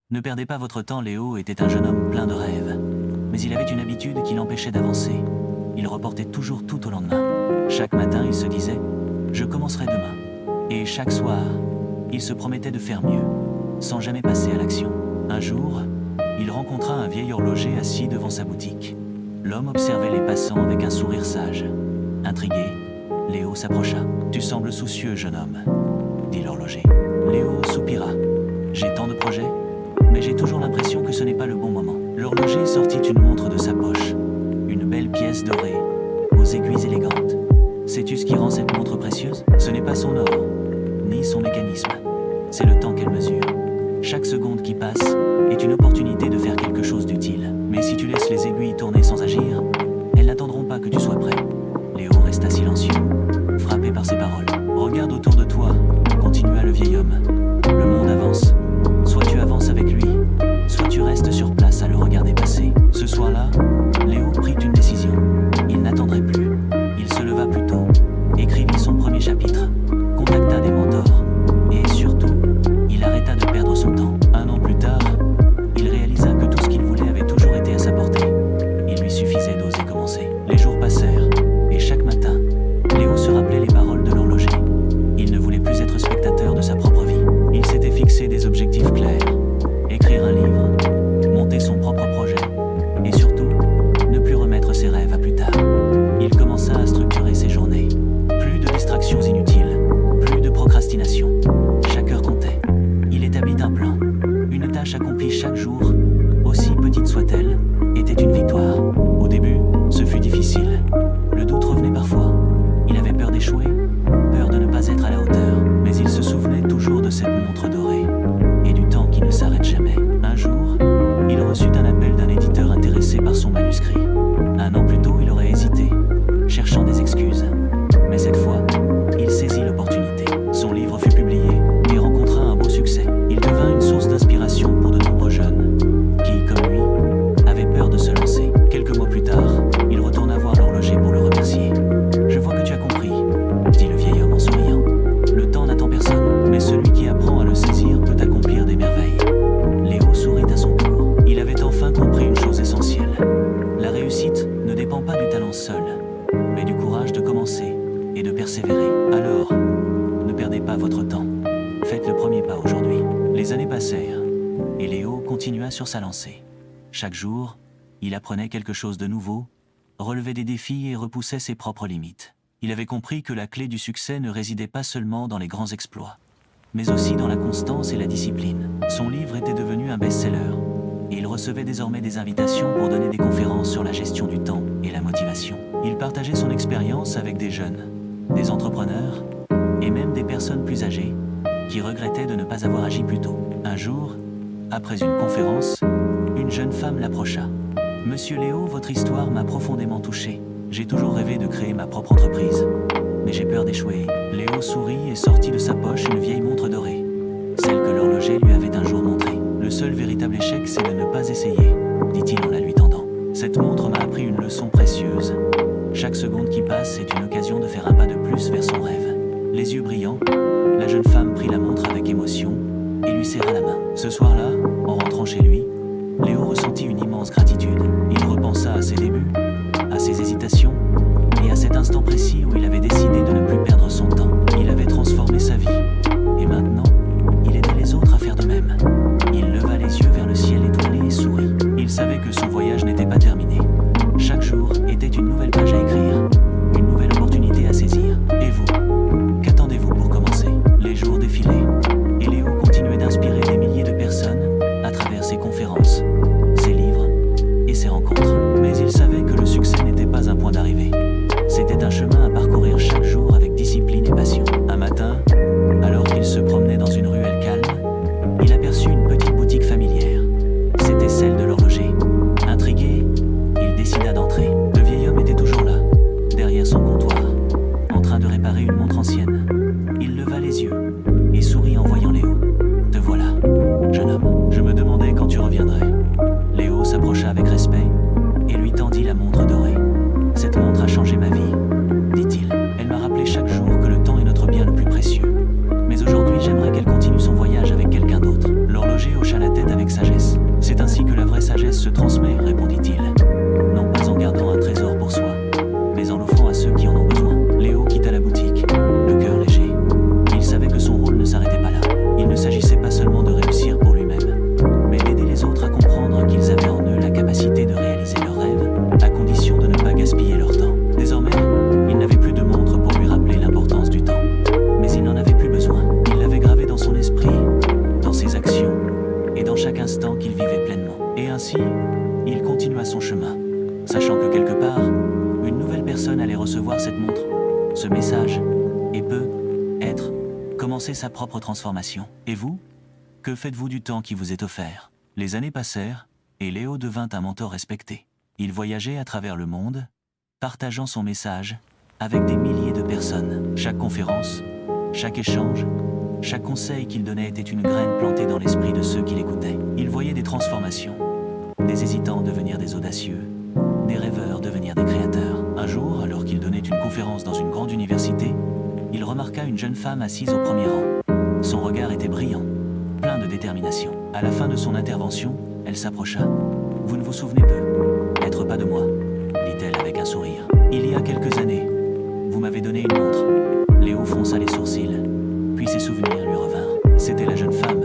Ne perdez pas votre temps, Léo était un jeune homme plein de rêves. Mais il avait une habitude qui l'empêchait d'avancer. Il reportait toujours tout au lendemain. Chaque matin, il se disait « Je commencerai demain ». Et chaque soir, il se promettait de faire mieux, sans jamais passer à l'action. Un jour, il rencontra un vieil horloger assis devant sa boutique. L'homme observait les passants avec un sourire sage. Intrigué, Léo s'approcha. « Tu sembles soucieux, jeune homme », dit l'horloger. Léo soupira. « J'ai tant de projets, mais j'ai toujours l'impression que ce n'est pas le bon moment. » L'horloger sortit une montre de sa poche. Une belle pièce dorée, aux aiguilles élégantes. Sais-tu ce qui rend cette montre précieuse ? Ce n'est pas son or, ni son mécanisme. C'est le temps qu'elle mesure. Chaque seconde qui passe est une opportunité de faire quelque chose d'utile. Mais si tu laisses les aiguilles tourner sans agir, elles n'attendront pas que tu sois prêt. Léo resta silencieux, frappé par ces paroles. Regarde autour de toi, continua le vieil homme. Le monde avance. Soit tu avances avec lui, soit tu restes sur place à le regarder passer. Ce soir-là, Léo prit une décision. Il n'attendrait plus. Il se leva plus tôt, écrivit son premier chapitre, contacta des mentors, et surtout, il arrêta de perdre son temps. 1 an plus tard, il réalisa que tout ce qu'il voulait avait toujours été à sa portée. Il lui suffisait d'oser commencer. Les jours passèrent, et chaque matin, Léo se rappelait les paroles de l'horloger. Il ne voulait plus être spectateur de sa propre vie. Il s'était fixé des objectifs clairs. Écrire un livre, monter son propre projet, et surtout, ne plus remettre ses rêves à plus tard. Il commença à structurer ses journées. Plus de distractions inutiles, plus de procrastination. Chaque heure comptait. Il établit un plan. Une tâche accomplie chaque jour, aussi petite soit-elle, était une victoire. Au début, ce fut difficile. Le doute revenait parfois. Il avait peur d'échouer, peur de ne pas être à la hauteur. Mais il se souvenait toujours de cette montre dorée et du temps qui ne s'arrête jamais. Un jour, il reçut un appel d'un éditeur intéressé par son manuscrit. 1 an plus tôt, il aurait hésité, cherchant des excuses. Mais cette fois, il saisit l'opportunité. Son livre fut publié et rencontra un beau succès. Il devint une source d'inspiration pour de nombreux jeunes qui, comme lui, avaient peur de se lancer. Quelques mois plus tard, il retourna voir l'horloger pour le remercier. « Je vois que tu as compris », dit le vieil homme en souriant. « Le temps n'attend personne, mais celui qui apprend à le saisir peut accomplir des merveilles. » Léo sourit à son tour. Il avait enfin compris une chose essentielle. La réussite ne dépend pas du talent seul, mais du courage de commencer et de persévérer. Alors, ne perdez pas votre temps. Faites le premier pas aujourd'hui. Les années passèrent, et Léo continua sur sa lancée. Chaque jour, il apprenait quelque chose de nouveau, relevait des défis et repoussait ses propres limites. Il avait compris que la clé du succès ne résidait pas seulement dans les grands exploits, mais aussi dans la constance et la discipline. Son livre était devenu un best-seller, et il recevait désormais des invitations pour donner des conférences sur la gestion du temps et la motivation. Il partageait son expérience avec des jeunes, des entrepreneurs et même des personnes plus âgées qui regrettaient de ne pas avoir agi plus tôt. Un jour, après une conférence, une jeune femme l'approcha. « Monsieur Léo, votre histoire m'a profondément touché. J'ai toujours rêvé de créer ma propre entreprise, mais j'ai peur d'échouer. » Léo sourit et sortit de sa poche une vieille montre dorée, celle que l'horloger lui avait un jour montrée. « Le seul véritable échec, c'est de ne pas essayer, » dit-il en la lui tendant. « Cette montre m'a appris une leçon précieuse. Chaque seconde qui passe est une occasion de faire un pas de plus vers son rêve. » Les yeux brillants, la jeune femme prit la montre avec émotion et lui serra la main. Ce soir-là, en rentrant chez lui, Léo ressentit une immense gratitude. Il repensa à ses débuts, à ses hésitations et à cet instant précis où il avait décidé de ne plus perdre son temps. Il avait transformé sa vie et maintenant, il aidait les autres à faire de même. Il leva les yeux vers le ciel étoilé et sourit. Il savait que son voyage n'était pas terminé. Chaque jour était une nouvelle page à écrire, une nouvelle opportunité à saisir. Et vous, qu'attendez-vous pour commencer ? Les jours défilaient et Léo continuait d'inspirer des milliers de personnes à travers ses conférences, ses livres et ses rencontres. Mais il savait que le succès n'était pas un point d'arrivée. C'était un chemin à parcourir chaque jour avec discipline et passion. Un matin, alors qu'il se promenait dans une ruelle calme, il aperçut une instant qu'il vivait pleinement. Et ainsi, il continua son chemin, sachant que quelque part, une nouvelle personne allait recevoir cette montre, ce message, et peut-être commencer sa propre transformation. Et vous? Que faites-vous du temps qui vous est offert? Les années passèrent, et Léo devint un mentor respecté. Il voyageait à travers le monde, partageant son message avec des milliers de personnes. Chaque conférence, chaque échange, chaque conseil qu'il donnait était une graine plantée dans l'esprit de ceux qui l'écoutaient. Il voyait des transformations, des hésitants devenir des audacieux, des rêveurs devenir des créateurs. Un jour, alors qu'il donnait une conférence dans une grande université, il remarqua une jeune femme assise au premier rang. Son regard était brillant, plein de détermination. À la fin de son intervention, elle s'approcha. « Vous ne vous souvenez peut-être pas de moi ?» dit-elle avec un sourire. « Il y a quelques années, vous m'avez donné une montre. » Léo fronça les sourcils, puis ses souvenirs lui revinrent. C'était la jeune femme